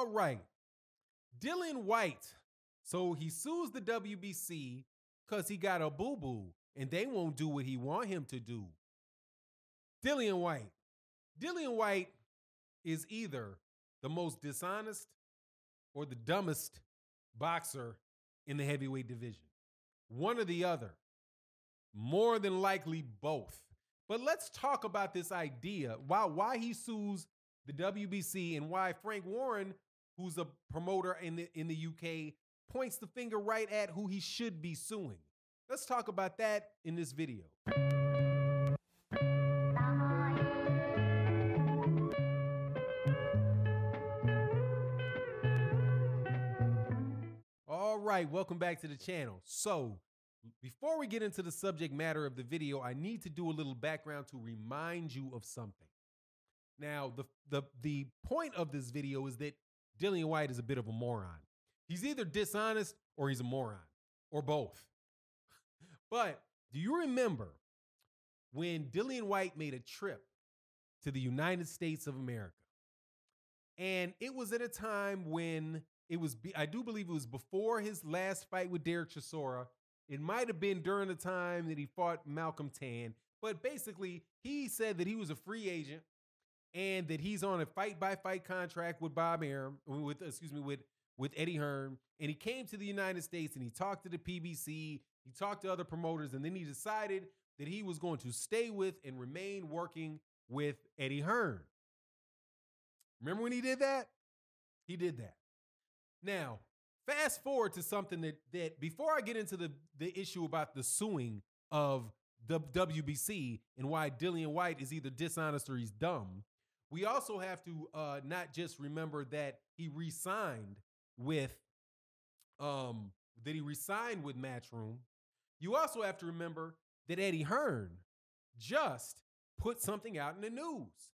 All right. Dillian Whyte. So he sues the WBC because he got a boo-boo and they won't do what he want him to do. Dillian Whyte. Dillian Whyte is either the most dishonest or the dumbest boxer in the heavyweight division. One or the other. More than likely both. But let's talk about this idea, why he sues the WBC and why Frank Warren, who's a promoter in the UK, points the finger right at who he should be suing. Let's talk about that in this video. All right, welcome back to the channel. So, before we get into the subject matter of the video, I need to do a little background to remind you of something. Now, the point of this video is that Dillian Whyte is a bit of a moron. He's either dishonest or he's a moron, or both. But do you remember when Dillian Whyte made a trip to the United States of America? And it was at a time when I do believe it was before his last fight with Derek Chisora. It might have been during the time that he fought Malcolm Tan, but basically he said that he was a free agent and that he's on a fight-by-fight contract with with Eddie Hearn, and he came to the United States and he talked to the PBC, he talked to other promoters, and then he decided that he was going to stay with and remain working with Eddie Hearn. Remember when he did that? He did that. Now, fast forward to something that before I get into the issue about the suing of the WBC and why Dillian Whyte is either dishonest or he's dumb, we also have to not just remember that he re-signed with Matchroom. You also have to remember that Eddie Hearn just put something out in the news.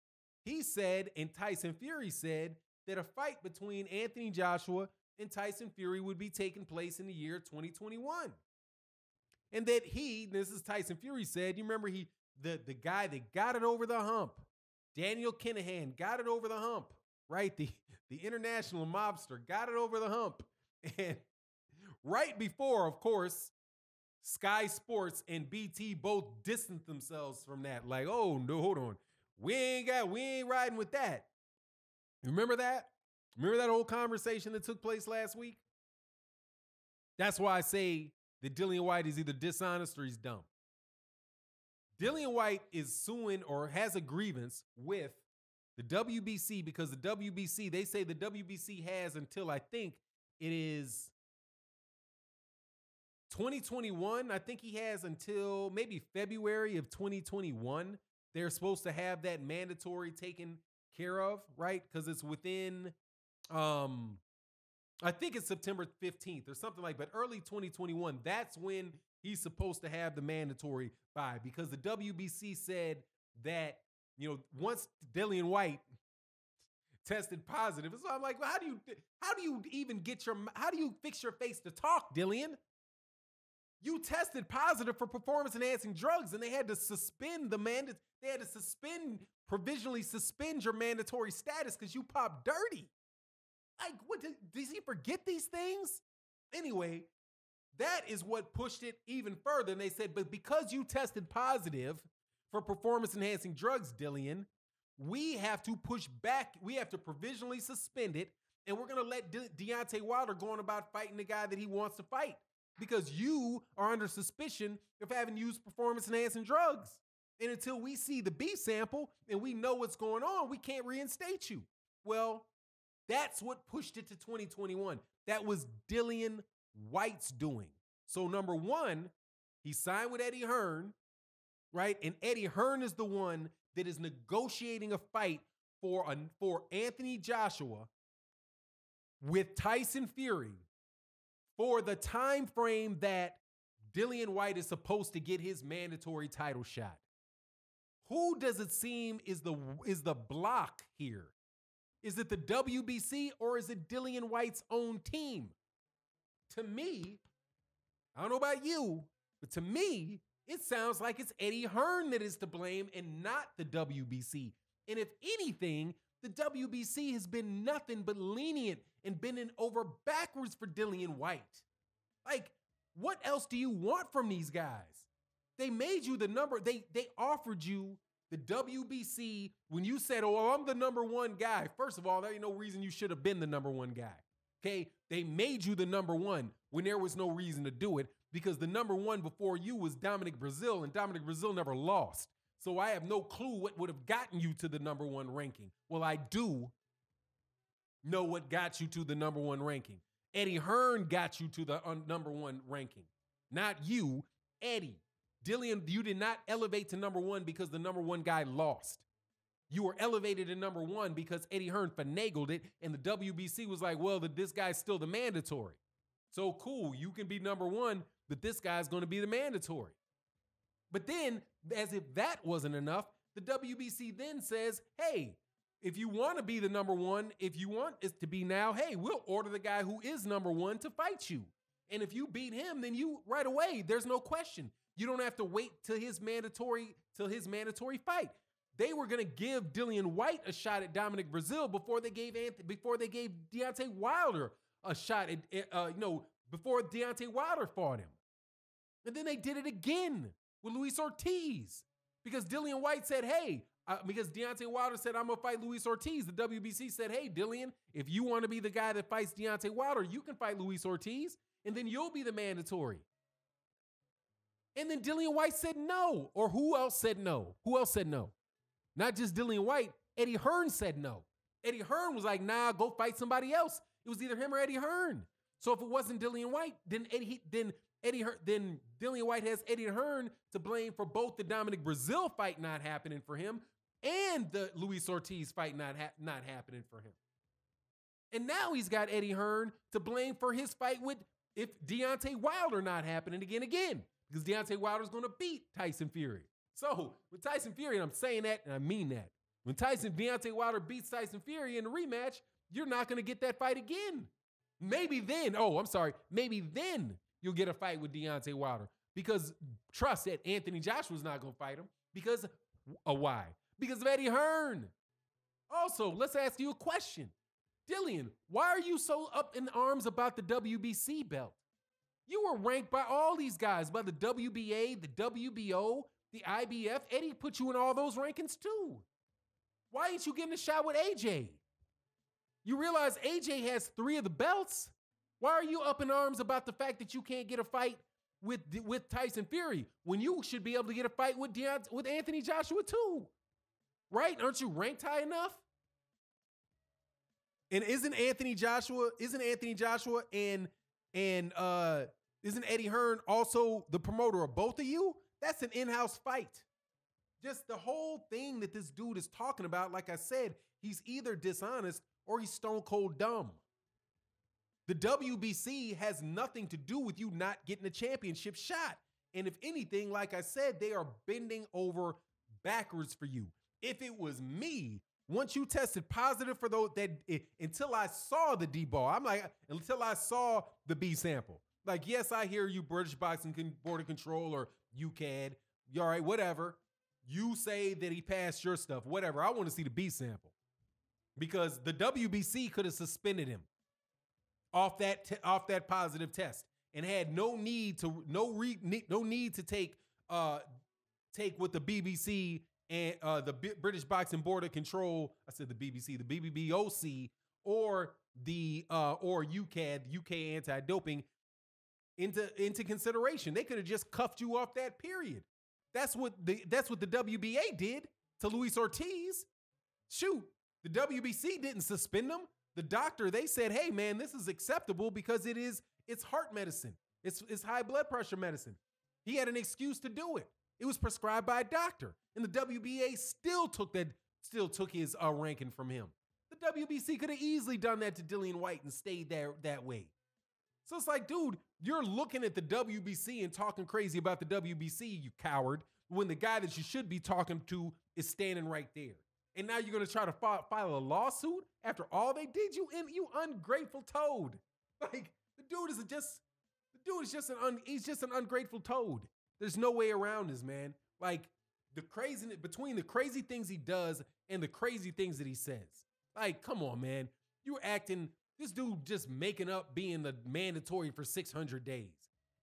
He said, and Tyson Fury said, that a fight between Anthony Joshua and Tyson Fury would be taking place in the year 2021. And that this is Tyson Fury said, you remember the guy that got it over the hump, Daniel Kinahan got it over the hump, right? The international mobster got it over the hump. And right before, of course, Sky Sports and BT both distanced themselves from that. Like, oh, no, hold on. We ain't riding with that. Remember that? Remember that whole conversation that took place last week? That's why I say that Dillian Whyte is either dishonest or he's dumb. Dillian Whyte is suing or has a grievance with the WBC because the WBC, they say the WBC has until I think it is 2021. I think he has until maybe February of 2021. They're supposed to have that mandatory taken care of, right? Because it's within, I think it's September 15th or something like that. But early 2021, that's when he's supposed to have the mandatory by, because the WBC said that, once Dillian Whyte tested positive. So I'm like, well, how do you fix your face to talk, Dillian? You tested positive for performance enhancing drugs and they had to suspend provisionally suspend your mandatory status because you popped dirty. Like, what, does he forget these things? Anyway, that is what pushed it even further. And they said, but because you tested positive for performance enhancing drugs, Dillian, we have to push back. We have to provisionally suspend it. And we're going to let Deontay Wilder go on about fighting the guy that he wants to fight because you are under suspicion of having used performance enhancing drugs. And until we see the B sample and we know what's going on, we can't reinstate you. Well, that's what pushed it to 2021. That was Dillian Whyte's doing. So number one, he signed with Eddie Hearn, right? And Eddie Hearn is the one that is negotiating a fight for Anthony Joshua with Tyson Fury for the time frame that Dillian Whyte is supposed to get his mandatory title shot. Who does it seem is the block here? Is it the WBC or is it Dillian Whyte's own team? To me, I don't know about you, but to me, it sounds like it's Eddie Hearn that is to blame and not the WBC. And if anything, The WBC has been nothing but lenient and bending over backwards for Dillian Whyte. Like, what else do you want from these guys? They made you the number, they offered you the WBC when you said, oh, I'm the number one guy. First of all, there ain't no reason you should have been the number one guy. Okay? They made you the number one when there was no reason to do it because the number one before you was Dominic Brazil, and Dominic Brazil never lost. So I have no clue what would have gotten you to the number one ranking. Well, I do know what got you to the number one ranking. Eddie Hearn got you to the number one ranking. Not you, Eddie. Dillian, you did not elevate to number one because the number one guy lost. You were elevated to number one because Eddie Hearn finagled it, and the WBC was like, well, this guy's still the mandatory. So cool, you can be number one, but this guy's going to be the mandatory. But then, as if that wasn't enough, the WBC then says, hey, if you want to be the number one, if you want it to be now, hey, we'll order the guy who is number one to fight you. And if you beat him, then you right away, there's no question. You don't have to wait till his mandatory fight. They were going to give Dillian Whyte a shot at Dominic Brazil before they gave Deontay Wilder a shot at, before Deontay Wilder fought him. And then they did it again with Luis Ortiz because Dillian Whyte said, hey, because Deontay Wilder said, I'm going to fight Luis Ortiz. The WBC said, hey, Dillian, if you want to be the guy that fights Deontay Wilder, you can fight Luis Ortiz, and then you'll be the mandatory. And then Dillian Whyte said no. Or who else said no? Who else said no? Not just Dillian Whyte. Eddie Hearn said no. Eddie Hearn was like, nah, go fight somebody else. It was either him or Eddie Hearn. So if it wasn't Dillian Whyte, then Dillian Whyte has Eddie Hearn to blame for both the Dominic Brazil fight not happening for him and the Luis Ortiz fight not happening for him. And now he's got Eddie Hearn to blame for his fight with if Deontay Wilder not happening again. Because Deontay Wilder's going to beat Tyson Fury. So with Tyson Fury, and I'm saying that and I mean that, when Deontay Wilder beats Tyson Fury in the rematch, you're not going to get that fight again. Maybe then you'll get a fight with Deontay Wilder. Because trust that Anthony Joshua's not going to fight him. Because why? Because of Eddie Hearn. Also, let's ask you a question. Dillian, why are you so up in arms about the WBC belt? You were ranked by all these guys, by the WBA, the WBO, the IBF. Eddie put you in all those rankings too. Why ain't you getting a shot with AJ? You realize AJ has 3 of the belts? Why are you up in arms about the fact that you can't get a fight with Tyson Fury when you should be able to get a fight with Anthony Joshua too? Right? Aren't you ranked high enough? And isn't Eddie Hearn also the promoter of both of you? That's an in-house fight. Just the whole thing that this dude is talking about, like I said, he's either dishonest or he's stone cold dumb. The WBC has nothing to do with you not getting a championship shot. And if anything, like I said, they are bending over backwards for you. If it was me, once you tested positive for those until I saw the D-ball, until I saw the B sample. Like, yes, I hear you, British Boxing Board of Control or UCAD. All right, whatever. You say that he passed your stuff, whatever. I want to see the B sample because the WBC could have suspended him off that positive test and had no need to take what the BBC and the British Boxing Board of Control. I said the BBC, the BBBOC, or the or UCAD, UK anti-doping into consideration. They could have just cuffed you off that period. That's what the WBA did to Luis Ortiz. Shoot, the WBC didn't suspend him. The doctor, they said, hey man, this is acceptable because it's heart medicine. It's high blood pressure medicine. He had an excuse to do it. It was prescribed by a doctor. And the WBA still took his ranking from him. The WBC could have easily done that to Dillian Whyte and stayed there that way. So it's like, dude, you're looking at the WBC and talking crazy about the WBC, you coward, when the guy that you should be talking to is standing right there. And now you're going to try to file a lawsuit after all they did you in, you ungrateful toad. Like, he's just an ungrateful toad. There's no way around this, man. Like, between the crazy things he does and the crazy things that he says. Like, come on, man. You're acting, this dude just making up being the mandatory for 600 days.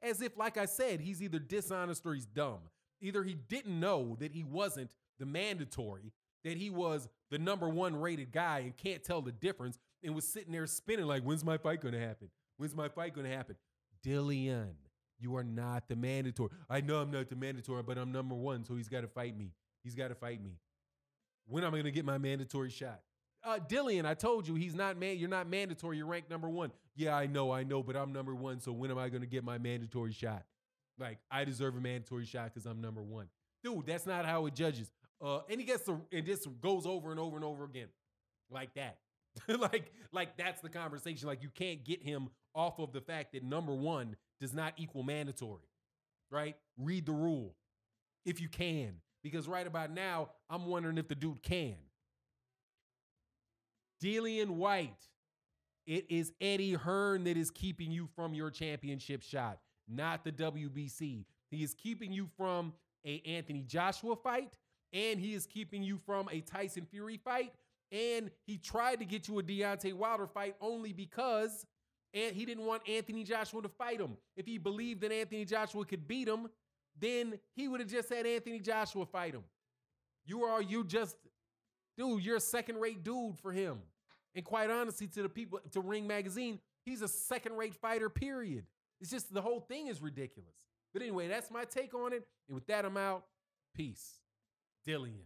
As if, like I said, he's either dishonest or he's dumb. Either he didn't know that he wasn't the mandatory, that he was the #1 rated guy and can't tell the difference and was sitting there spinning like, when's my fight going to happen? When's my fight going to happen? Dillian, you are not the mandatory. I know I'm not the mandatory, but I'm #1, so he's got to fight me. He's got to fight me. When am I going to get my mandatory shot? Dillian, I told you, you're not mandatory. You're ranked #1. Yeah, I know, but I'm #1, so when am I going to get my mandatory shot? Like, I deserve a mandatory shot because I'm #1. Dude, that's not how it judges. And this goes over and over and over again. Like that. like that's the conversation. Like, you can't get him off of the fact that #1 does not equal mandatory. Right? Read the rule. If you can. Because right about now, I'm wondering if the dude can. Dillian Whyte. It is Eddie Hearn that is keeping you from your championship shot, not the WBC. He is keeping you from a Anthony Joshua fight, and he is keeping you from a Tyson Fury fight, and he tried to get you a Deontay Wilder fight only because he didn't want Anthony Joshua to fight him. If he believed that Anthony Joshua could beat him, then he would have just had Anthony Joshua fight him. You're a second-rate dude for him. And quite honestly, to the people, to Ring Magazine, he's a second-rate fighter, period. It's just, the whole thing is ridiculous. But anyway, that's my take on it. And with that, I'm out. Peace. Dillian.